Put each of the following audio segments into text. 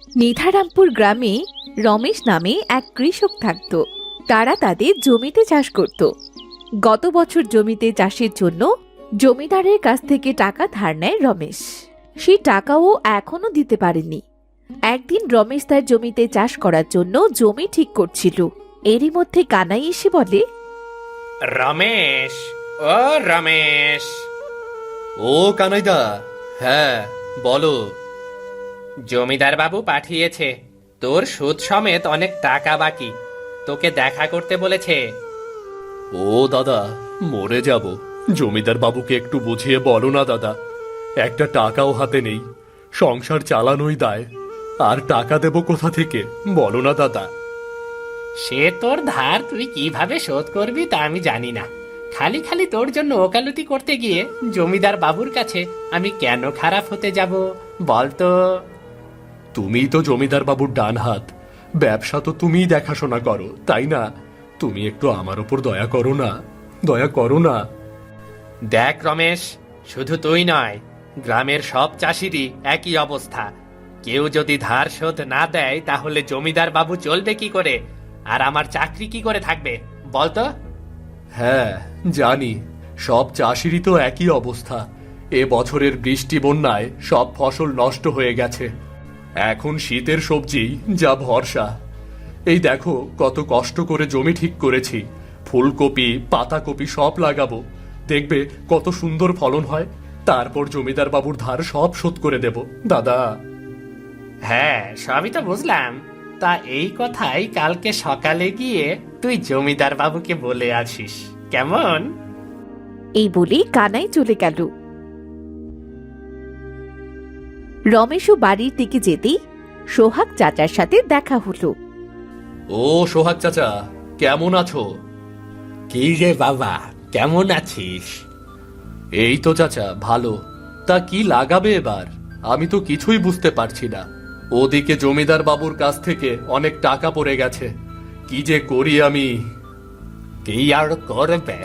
নিধারামপুর গ্রামে রমেশ নামে এক কৃষক থাকত। তারা তাদের জমিতে চাষ করত। গত বছর জমিতে চাষের জন্য জমিদারের কাছ থেকে টাকা ধার নেয় রমেশ। সেই টাকাও এখনো দিতে পারেনি। একদিন রমেশ তার জমিতে চাষ করার জন্য জমি ঠিক করছিল। এরই মধ্যে কানাই এসে বলে, রমেশ, ও রমেশ। ও কানাইদা, হ্যাঁ বলো। জমিদার বাবু পাঠিয়েছে, তোর সুদ সমেত অনেক টাকা বাকি, তোকে দেখা করতে বলেছে। ও দাদা, মরে যাব। জমিদার বাবুকে একটু বুঝিয়ে বলো না দাদা, একটা টাকাও হাতে নেই, সংসার চালানোই দায়, আর টাকা দেব কোথা থেকে বলো না দাদা। সে তোর ধার তুই কিভাবে শোধ করবি তা আমি জানি না। খালি খালি তোর জন্য ওকালতি করতে গিয়ে জমিদার বাবুর কাছে আমি কেন খারাপ হতে যাব বলতো? তুমিই তো জমিদার বাবুর ডান হাত, ব্যবসা তো তুমিই দেখাশোনা করো, তাই না? তুমি একটু আমার ওপর দয়া করো না, দয়া করো না। দেখ রমেশ, শুধু তুই নয়, গ্রামের সব চাষিরই একই অবস্থা। কেউ যদি ধার শোধ না দেয় তাহলে জমিদার বাবু চলবে কি করে, আর আমার চাকরি কি করে থাকবে বলতো? হ্যাঁ জানি, সব চাষিরই তো একই অবস্থা। এ বছরের বৃষ্টি বন্যায় সব ফসল নষ্ট হয়ে গেছে। এখন শীতের সবজি যা ভরসা। এই দেখো কত কষ্ট করে জমি ঠিক করেছি, ফুলকপি পাতাকপি সব লাগাবো, দেখবে কত সুন্দর ফলন হয়। তারপর জমিদার বাবুর ধার সব শোধ করে দেব দাদা। হ্যাঁ, সবই তো বুঝলাম। তা এই কথাই কালকে সকালে গিয়ে তুই জমিদার বাবুকে বলে আসিস, কেমন? এই বলে কানাই চলে গেল। রমেশও বাড়ির দিকে যেতেই সোহাগ চাচার সাথে দেখা হলো। ও সোহাগ চাচা, কেমন আছো? কি রে বাবা, কেমন আছিস? এই তো চাচা ভালো। তা কি লাগাবে এবার? আমি তো কিছুই বুঝতে পারছি না। ওদিকে জমিদার বাবুর কাছ থেকে অনেক টাকা পড়ে গেছে, কি যে করি আমি। কি আর করবে,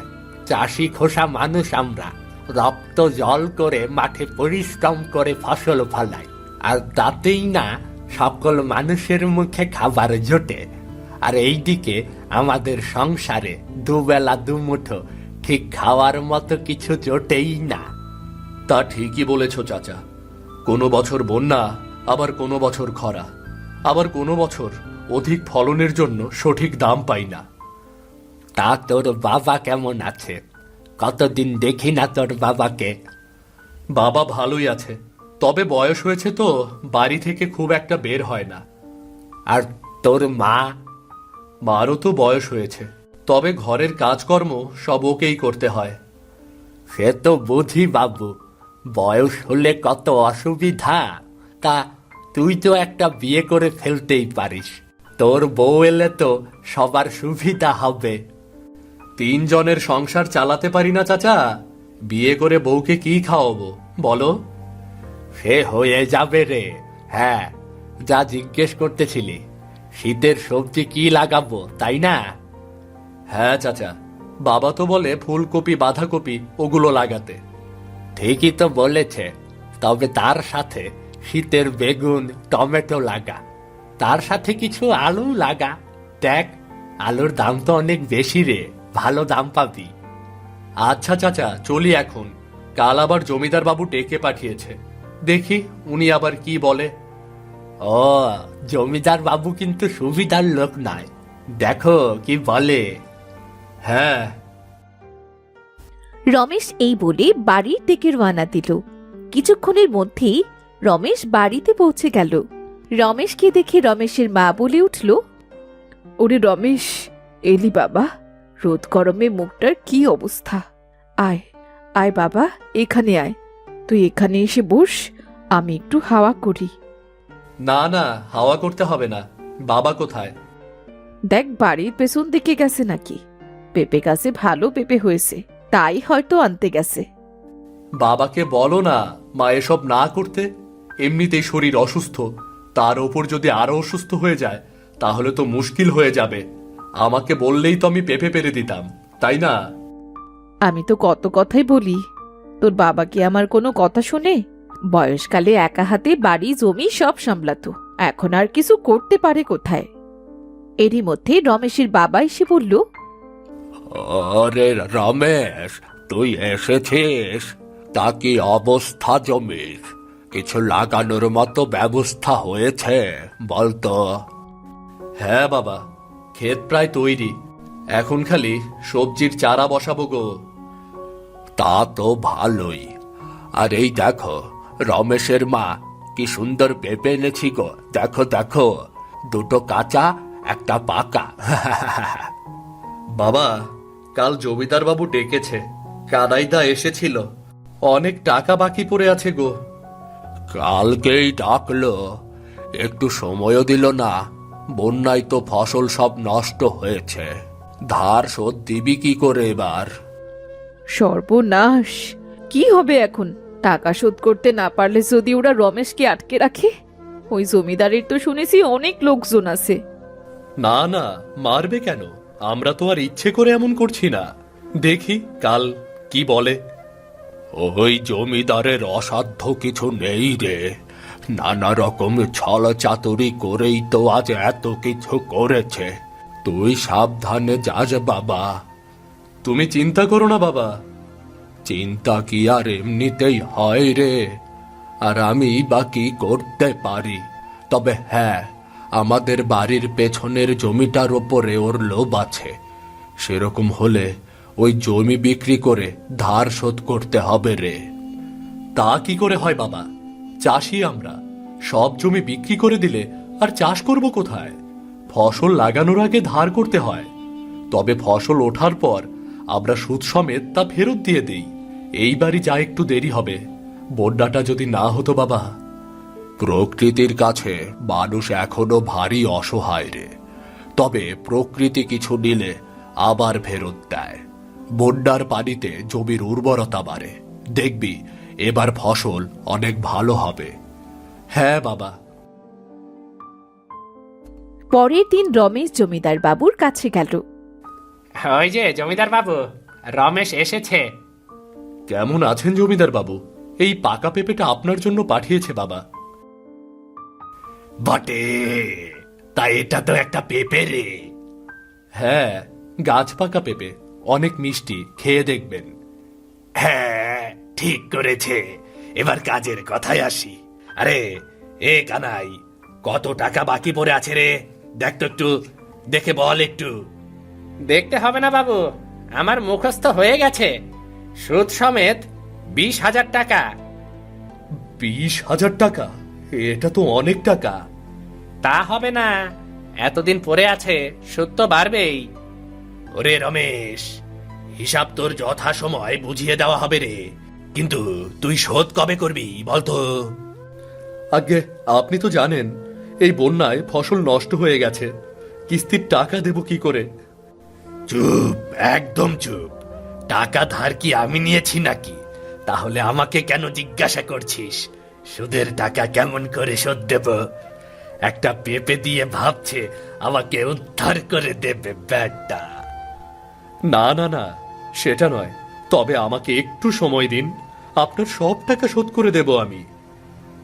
চাষি খোসা মানুষ আমরা, রক্ত জল করে মাঠে পরিশ্রম করে ফসল ফলাই, আর তাতেই না সকল মানুষের মুখে খাবার জোটে। আর এইদিকে আমাদের সংসারে দুবেলা দুমুঠো ঠিক খাওয়ার মতো কিছু জোটেই না। তা ঠিকই বলেছ চাচা, কোনো বছর বন্যা, আবার কোনো বছর খরা, আবার কোনো বছর অধিক ফলনের জন্য সঠিক দাম পাই না। তা তোর বাবা কেমন আছে? কতদিন দেখি না তোর বাবাকে। বাবা ভালোই আছে, তবে বয়স হয়েছে তো বাড়ি থেকে খুব একটা বের হয় না। আর তোর মা? মারও তো বয়স হয়েছে, তবে ঘরের কাজকর্ম সব ওকেই করতে হয়। সে তো বুঝি বাবু, বয়স হলে কত অসুবিধা। তা তুই তো একটা বিয়ে করে ফেলতেই পারিস, তোর বউ এলে তো সবার সুবিধা হবে। 3 জনের সংসার চালাতে পারি না চাচা, বিয়ে করে বউকে কি খাওয়াবো বলো? সে হয়ে যাবে রে। হ্যাঁ, যা জিজ্ঞেস করতেছিলি, শীতের সবজি কি লাগাবো তাই না? হ্যাঁ চাচা, বাবা তো বলে ফুলকপি বাঁধাকপি ওগুলো লাগাতে। ঠিকই তো বলেছে, তবে তার সাথে শীতের বেগুন টমেটো লাগা, তার সাথে কিছু আলু লাগা। দেখ, আলুর দাম তো অনেক বেশি রে, ভালো দাম পাবি। আচ্ছা চাচা, চলি এখন। কাল আবার জমিদার বাবু ডেকে পাঠিয়েছে, দেখি উনি আবার কি বলে। ও, জমিদার বাবু কিন্তু সুবিধার লোক নয়, দেখো কি বলে। হ্যাঁ। রমেশ এই বলে বাড়ির দিকে রওনা দিল। কিছুক্ষণের মধ্যেই রমেশ বাড়িতে পৌঁছে গেল। রমেশকে দেখে রমেশের মা বলে উঠল, ওরে রমেশ, এলি বাবা? রোদ গরমে মুখটার কি অবস্থা। আয় আয় বাবা, এখানে আয়। তুই এখানে এসে বস, আমি একটু হাওয়া করি। না না, হাওয়া করতে হবে না। বাবা কোথায়? দেখ, বাড়ির পেছন দিকে গেছে নাকি। পেঁপে গাছে ভালো পেঁপে হয়েছে, তাই হয়তো আনতে গেছে। বাবাকে বলো না মা এসব না করতে। এমনিতেই শরীর অসুস্থ, তার ওপর যদি আরো অসুস্থ হয়ে যায় তাহলে তো মুশকিল হয়ে যাবে। আমাকে বললেই তো আমি পেঁপে পেরে দিতাম, তাই না? আমি তো কত কথাই বলি, তোর বাবা কি আমার কোনো কথা শোনে? বয়সকালে একা হাতে বাড়ি জমি সব সামলাতো, এখন আর কিছু করতে পারে কোথায়? এরই মধ্যে রমেশের বাবা এসে বলল, আরে রমেশ, তুই এসেছিস? তা কি অবস্থা জমির? কিছু লাগানোর মতো ব্যবস্থা হয়েছে বলতো? হ্যাঁ বাবা, ক্ষেত প্রায় তৈরি, এখন খালি সবজির চারা বসাবো গো। তা তো ভালোই। আর এই দেখো, রমেশের মা কি সুন্দর পেঁপে এনেছি গো। দেখো দেখো, দুটো কাঁচা, একটা পাকা। বাবা, কাল জমিদার বাবু ডেকেছে, কানাইদা এসেছিল, অনেক টাকা বাকি পড়ে আছে গো। কালকেই ডাকলো, একটু সময়ও দিল না। বন্যায় তো ফসল সব নষ্ট হয়েছে, ধার শোধ দিবি কি করে এবার? সর্বনাশ! কি হবে এখন? টাকা শোধ করতে না পারলে যদি ওরা রমেশকে আটকে রাখে? ওই জমিদারের তো শুনেছি অনেক লোকজন আছে। না না, মারবে কেন? আমরা তো আর ইচ্ছে করে এমন করছি না। দেখি কাল কি বলে। ওই জমিদারের অসাধ্য কিছু নেই রে। নানা রকম ছল চাতুরি করেই তো আজ এত কিছু করেছে। তুই সাবধানে যাস বাবা। তুমি চিন্তা করো না বাবা। চিন্তা কি আর এমনিতেই হয় রে? আর আমি বা কি করতে পারি? তবে হ্যাঁ, আমাদের বাড়ির পেছনের জমিটার ওপরে ওর লোভ আছে। সেরকম হলে ওই জমি বিক্রি করে ধার শোধ করতে হবে রে। তা কি করে হয় বাবা? চাষি আমরা, সব জমি বিক্রি করে দিলে আর চাষ করব কোথায়? ফসল লাগানোর আগে ধার করতে হয়, তবে ফসল ওঠার পর আমরা সুদ সমেত তা ফেরত দিয়ে দেই। এইবারই যা একটু দেরি হবে। বন্যাটা যদি না হতো বাবা। প্রকৃতির কাছে মানুষ এখনো ভারী অসহায় রে। তবে প্রকৃতি কিছু নিলে আবার ফেরত দেয়। বন্যার পানিতে জমির উর্বরতা বাড়ে। দেখবি এবার ফসল অনেক ভালো হবে। হ্যাঁ বাবা। পরের দিন রমেশ জমিদার বাবুর কাছে গেল। ওই যে জমিদার বাবু, রমেশ এসেছে। কেমন আছেন জমিদার বাবু? এই পাকা পেঁপেটা আপনার জন্য পাঠিয়েছে বাবা। বটে, তা এটা তো একটা পেঁপে রে। হ্যাঁ, গাছ পাকা পেঁপে, অনেক মিষ্টি, খেয়ে দেখবেন। হ্যাঁ, ঠিক করেছে। এবার কাজের কথায় আসি। আরে এ কানাই, কত টাকা বাকি পড়ে আছে রে? দেখ তো একটু, দেখে বল একটু। দেখতে হবে না বাবু, আমার মুখস্থ হয়ে গেছে। সুদ সমেত 20,000 টাকা। 20,000 টাকা? এটা তো অনেক টাকা। তা হবে না, এতদিন পরে আছে, সুদ তো বাড়বেই। ওরে রমেশ, হিসাব তোর যথা সময় বুঝিয়ে দেওয়া হবে রে। কিন্তু তুই শোধ কবে করবি বলতো? আগে আপনি তো জানেন, এই বন্যায় ফসল নষ্ট হয়ে গেছে, কিস্তির টাকা দেব কি করে? চুপ, একদম চুপ। টাকা ধার কি আমি নিয়েছি নাকি? তাহলে আমাকে কেন জিজ্ঞাসা করছিস? সুদের টাকা কেমন করে শোধ দেব? একটা পেঁপে দিয়ে ভাবছে আমাকে উদ্ধার করে দেবে ব্যাটা। না না না, সেটা নয়, তবে আমাকে একটু সময় দিন, আপনার সব টাকা শোধ করে দেব আমি।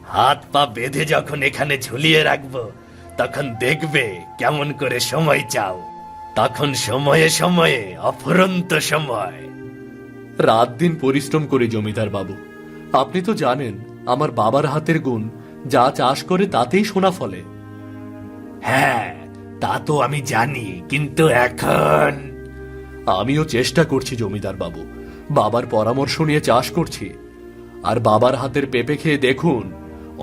হাত পা বেঁধে যখন এখানে ঝুলিয়ে রাখবো, তখন দেখবে কেমন করে সময় চাও। তখন সময়ে সময়ে অফুরন্ত সময়। রাত দিন পরিশ্রম করি জমিদার বাবু। আপনি তো জানেন আমার বাবার হাতের গুণ, যা চাষ করে তাতেই সোনা ফলে। হ্যাঁ, তা তো আমি জানি, কিন্তু এখন আমিও চেষ্টা করছি জমিদার বাবু, বাবার পরামর্শ নিয়ে চাষ করছি। আর বাবার হাতের পেঁপে খেয়ে দেখুন,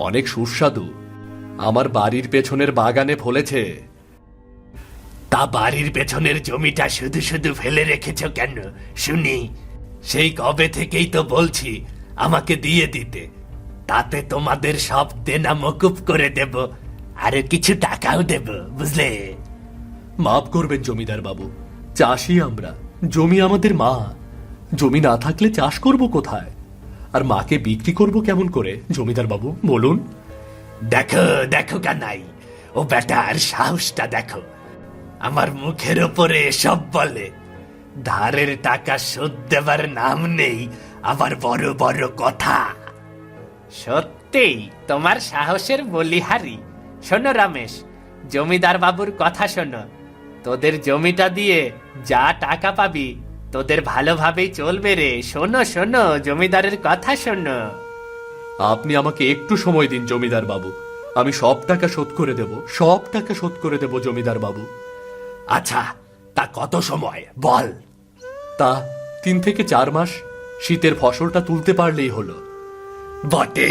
অনেক সুস্বাদু। আমার বাড়ির পেছনের বাগানে ফলেছে। তা বাড়ির পেছনের জমিটা শুধু শুধু ফেলে রেখেছ কেন শুনি? সেই কবে থেকেই তো বলছি আমাকে দিয়ে দিতে। তাতে তোমাদের সব দেনা মকুব করে দেব, আরো কিছু টাকাও দেব, বুঝলে? মাফ করবেন জমিদার বাবু, চাষি আমরা, জমি আমাদের মা। জমি না থাকলে চাষ করব কোথায়? আর মাকে বিক্রি করব কেমন করে জমিদার বাবু বলুন? দেখো দেখো কানাই, ও বেটার সাহসটা দেখো। আমার মুখের ওপরে সব বলে, ধারের টাকা শোধ দেবার নাম নেই, আবার বড় বড় কথা। সত্যি তোমার সাহসের বলিহারি। শোনো রমেশ, জমিদার বাবুর কথা শোনো। তোদের জমিটা দিয়ে যা টাকা পাবি তোদের ভালোভাবেই চলবে রে। শোনো শোনো, জমিদারের কথা শোনো। আপনি আমাকে একটু সময় দিন জমিদার বাবু, আমি সব টাকা শোধ করে দেব, সব টাকা শোধ করে দেব জমিদার বাবু। আচ্ছা, তা কত সময় বল? তা 3 থেকে 4 মাস, শীতের ফসলটা তুলতে পারলেই হলো। বটে,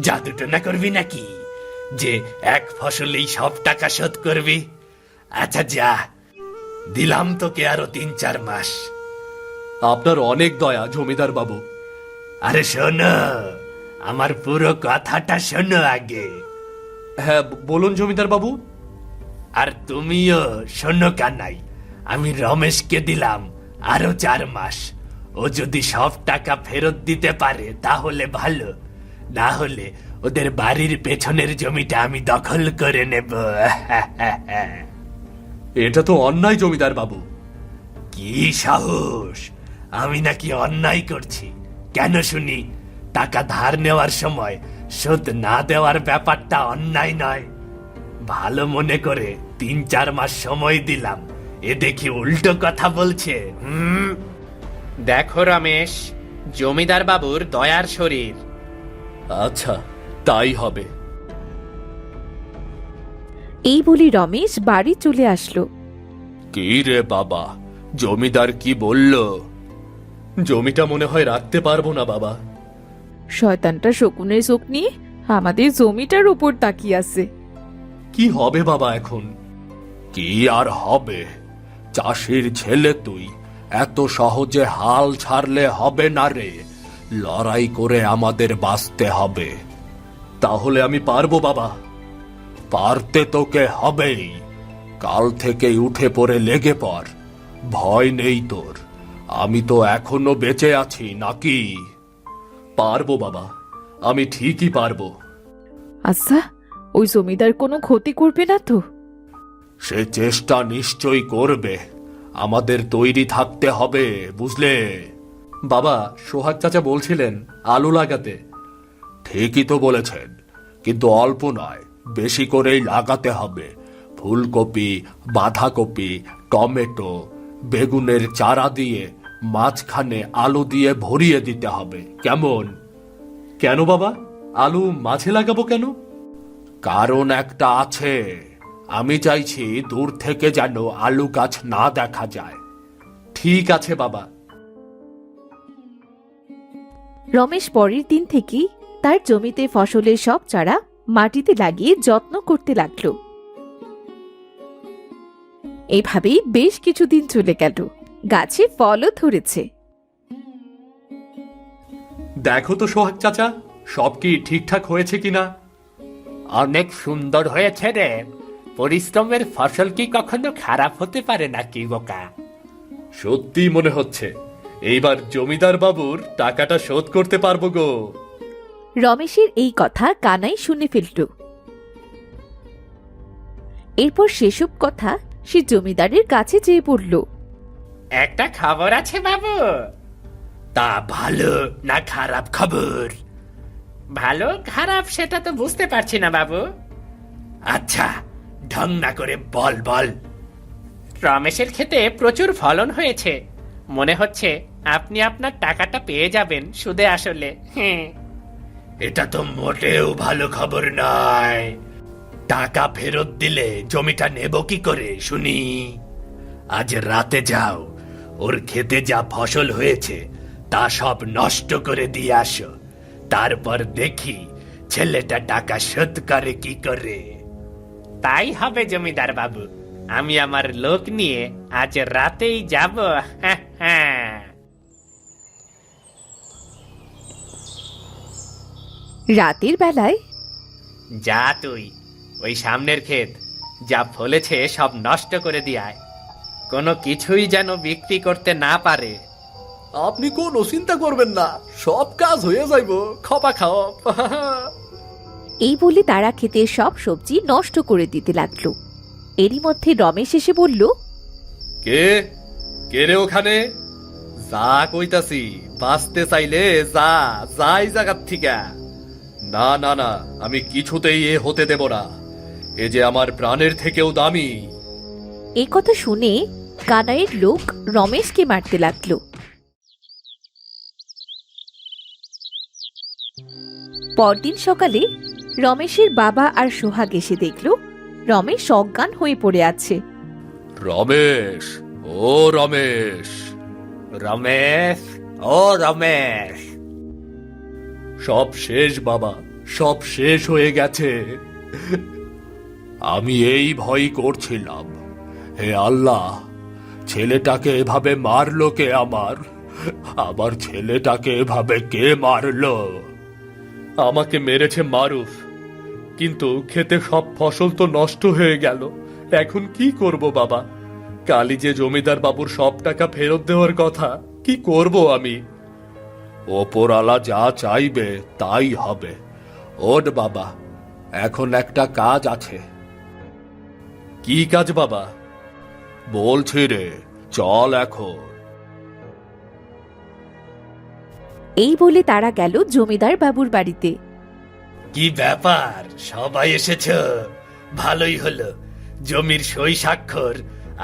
জাদুটনা করবি নাকি যে এক ফসলেই সব টাকা শোধ করবি? আচ্ছা যা, দিলাম তোকে আরো 3-4 মাস। আপনার অনেক দয়া জমিদার বাবু। আরে শোনো, আমার পুরো কথাটা শোনো আগে। হ্যাঁ বলুন জমিদার বাবু। আর তুমিও শোনো কানাই, আমি রমেশকে দিলাম আরো 4 মাস। ও যদি সব টাকা ফেরত দিতে পারে তাহলে ভালো, না হলে ওদের বাড়ির পেছনের জমিটা আমি দখল করে নেব। এটা তো অন্যায় জমিদার বাবু। কি সাহস! আমি নাকি অন্যায় করছি? কেন শুনি? টাকা ধার নেওয়ার সময় শোধ না দেওয়ার ব্যাপারটা অন্যায় নয়? ভালো মনে করে 3-4 মাস সময় দিলাম, এ দেখি উল্টো কথা বলছে। দেখো রমেশ, জমিদার বাবুর দয়ার শরীর। আচ্ছা তাই হবে। এই বলি রমেশ বাড়ি চলে আসলো। কি রে বাবা, জমিদার কি বলল? জমিটা মনে হয় রাখতে পারবো না বাবা। শয়তানটা শকুনের চোখ নিয়ে আমাদের জমিটার উপর তাকিয়ে আছে। কি হবে বাবা এখন? কি আর হবে? চাষির ছেলে তুই, এত সহজে হাল ছাড়লে হবে না রে। লড়াই করে আমাদের বাঁচতে হবে। তাহলে আমি পারবো বাবা। পারতে তোকে হবেই। কাল থেকে উঠে পড়ে লেগে পড়, ভয় নেই তোর। আমি তো এখনো বেঁচে আছি নাকি? পারবো বাবা, আমি ঠিকই পারবো। আচ্ছা, ওই জমিদার কোনো ক্ষতি করবে না তো? সে চেষ্টা নিশ্চয়ই করবে। আমাদের তৈরি থাকতে হবে, বুঝলে? বাবা, সোহাগ চাচা বলছিলেন আলু লাগাতে। ঠিকই তো বলেছেন, কিন্তু অল্প নয়, বেশি করেই লাগাতে হবে। ফুলকপি, বাঁধাকপি, টমেটো, বেগুনের চারা দিয়ে মাঝখানে আলু দিয়ে ভরিয়ে দিতে হবে। কেমন? কেন বাবা, আলু মাঝে লাগাবো কেন? কারণ একটা আছে। আমি চাইছি দূর থেকে যেন আলু গাছ না দেখা যায়। ঠিক আছে বাবা। রমেশ পরের দিন থেকেই তার জমিতে ফসলের সব চারা মাটিতে লাগিয়ে যত্ন করতে লাগলো। এইভাবেই বেশ কিছুদিন চলে গেল। গাছে ফলও ধরেছে। দেখো তো সোহাগ চাচা, সব কি ঠিকঠাক হয়েছে কিনা? অনেক সুন্দর হয়েছে রে। পরিশ্রমের ফসল কি কখনো খারাপ হতে পারে নাকি বোকা? সত্যি মনে হচ্ছে এইবার জমিদার বাবুর টাকাটা শোধ করতে পারবো গো। রমেশের এই কথা কানাই শুনে ফেলল। এরপর সেসব কথা সে জমিদারের কাছে যেয়ে পড়ল। একটা খবর আছে বাবু। তা ভালো না খারাপ খবর? ভালো খারাপ সেটা তো বুঝতে পারছি না বাবু। আচ্ছা, ঢং না করে বল বল। রমেশের ক্ষেতে প্রচুর ফলন হয়েছে। মনে হচ্ছে আপনি আপনার টাকাটা পেয়ে যাবেন সুদে আসলে। এটা তো মোটেও ভালো খবর নয়। টাকা ফেরত দিলে জমিটা নেব কি করে শুনি? আজ রাতে যাও, ওর খেতে যা ফসল হয়েছে তা সব নষ্ট করে দিয়ে আসো। তারপর দেখি ছেলেটা টাকা শোধ করে কি করে। তাই হবে জমিদার বাবু, আমি আমার লোক নিয়ে আজ রাতেই যাব। রাতের বেলায় যা তুই ওই সামনের ক্ষেত যা ফলেছে সব নষ্ট করে দিয়ায়, কোনো কিছুই যেন বিক্রি করতে না পারে। আপনি কোনো চিন্তা করবেন না, সব কাজ হয়ে যাইব খপা খাওয়া। এই বলে তারা ক্ষেতের সব সবজি নষ্ট করে দিতে লাগলো। এরই মধ্যে রমেশ এসে বলল, কে কে রে ওখানে? যা কইতাছি, বাঁচতে চাইলে যা, যাই জায়গার থেকে। না না না, আমি কিছুতেই এ হতে দেব না। এ যে আমার প্রাণের থেকেও দামি। এই কথা শুনে কানাইয়ের লোক রমেশকে মারতে লাগলো। পরদিন সকালে রমেশের বাবা আর সোহাগ এসে দেখল রমেশ অজ্ঞান হয়ে পড়ে আছে। রমেশ, ও রমেশ। রমেশ, ও রমেশ। সব শেষ বাবা, সব শেষ হয়ে গেছে। আমি এই ভয় করছিলাম, হে আল্লাহ, ছেলেটাকে এভাবে মারলো কে? আমার ছেলেটাকে এভাবে কে মারলো? আমাকে মেরেছে মারুফ, কিন্তু খেতে সব ফসল তো নষ্ট হয়ে গেল। এখন কি করব বাবা? কালি যে জমিদার বাবুর সব টাকা ফেরত দেওয়ার কথা, কি করব আমি? ওপরওয়ালা যা চাইবে তাই হবে। ওঠ বাবা, এখন একটা কাজ আছে। কি কাজ বাবা? বলছি রে, চল এখন। এই বলে তারা গেল জমিদার বাবুর বাড়িতে। কি ব্যাপার, সবাই এসেছ? ভালোই হলো, জমির সই স্বাক্ষর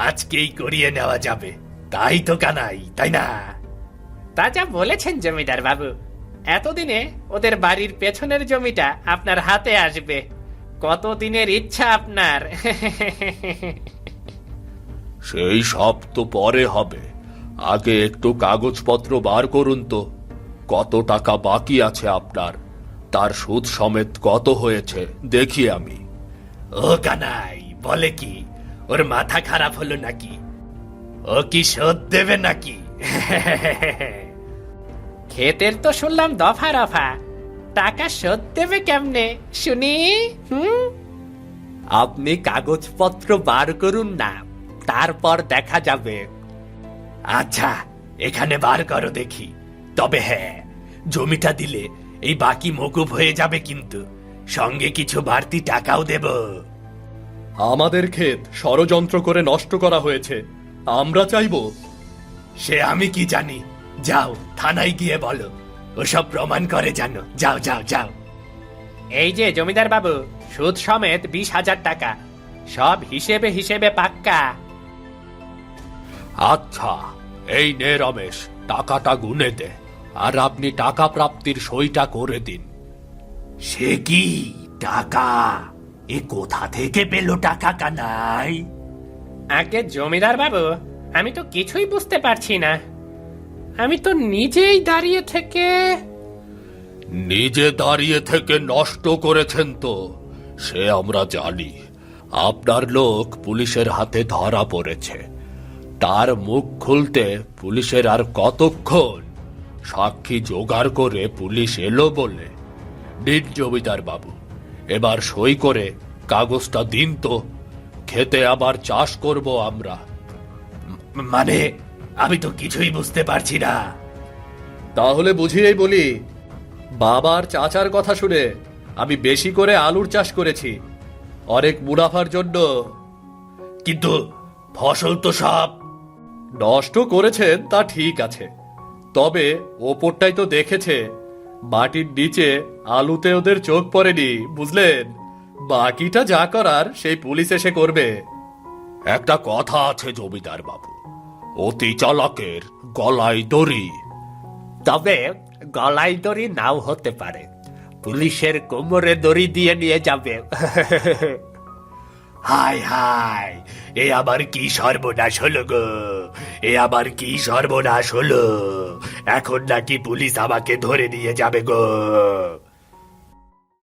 আজকেই করিয়ে নেওয়া যাবে। তাই তো কানাই, তাই না? তা যা বলেছেন জমিদার বাবু, এতদিনে ওদের বাড়ির পেছনের জমিটা আপনার হাতে আসবে। কতদিনের ইচ্ছা আপনার। সেই সব তো পরে হবে, আগে একটু কাগজপত্র বার করুন তো। কত টাকা বাকি আছে আপনার, তার সুদ সমেত কত হয়েছে দেখি আমি। ও কানাই, বলে কি ওর মাথা খারাপ হলো নাকি? ও কি শোধ দেবে নাকি? ক্ষেতের তো শুনলাম দফা রফা, টাকা শোধ দেবে কেমনে শুনি? আপনি কাগজপত্র বার করুন না, তারপর দেখা যাবে। আচ্ছা, এখানে বার করো দেখি। তবে হ্যাঁ, জমিটা দিলে এই বাকি মকুব হয়ে যাবে, কিন্তু সঙ্গে কিছু বাড়তি টাকাও দেব। আমাদের ক্ষেত ষড়যন্ত্র করে নষ্ট করা হয়েছে, আমরা চাইব। সে আমি কি জানি, যাও থানায় গিয়ে বলো, ওসব প্রমাণ করে জানো। যাও যাও যাও। এই যে জমিদার বাবু, সুদ সমেত 20,000 টাকা, সব হিসেবে হিসেবে পাক্কা। আচ্ছা, এই নে রমেশ, টাকাটা গুনে দে, আর আপনি টাকা প্রাপ্তির সইটা করে দিন। সে কি টাকা? এ কোথা থেকে পেল টাকা কানাই? আগে জমিদার বাবু, আমি তো কিছুই বুঝতে পারছি না। আমি তো নিজেই দাঁড়িয়ে থেকে। নিজে দাঁড়িয়ে থেকে নষ্ট করেছেন তো, সে আমরা জানি। আপনার লোক পুলিশের হাতে ধরা পড়েছে, তার মুখ খুলতে পুলিশের আর কতক্ষণ? সাক্ষী জোগাড় করে পুলিশ এলো বলে। দিন জমিদার বাবু, এবার সই করে কাগজটা দিন তো, খেতে আবার চাষ করব আমরা। মানে আমি তো কিছুই বুঝতে পারছি না। তাহলে বুঝিয়েই বলি, বাবার চাচার কথা শুনে আমি বেশি করে আলুর চাষ করেছি, অনেক মুনাফার জন্য। কিন্তু ফসল তো সব নষ্ট করেছেন তা ঠিক আছে, তবে ওপরটাই তো দেখেছে, মাটির নিচে আলুতে ওদের চোখ পড়েনি, বুঝলেন? বাকিটা যা করার সেই পুলিশ এসে করবে। একটা কথা আছে জমিদার বাবু, অতি চালাকের গলায় দড়ি। তবে গলায় দড়ি নাও হতে পারে, পুলিশের কোমরে দড়ি দিয়ে নিয়ে যাবে। হায় হায়, এ আবার কি সর্বনাশ হলো গো! এ আবার কি সর্বনাশ হলো! এখন নাকি পুলিশ আমাকে ধরে নিয়ে যাবে গো!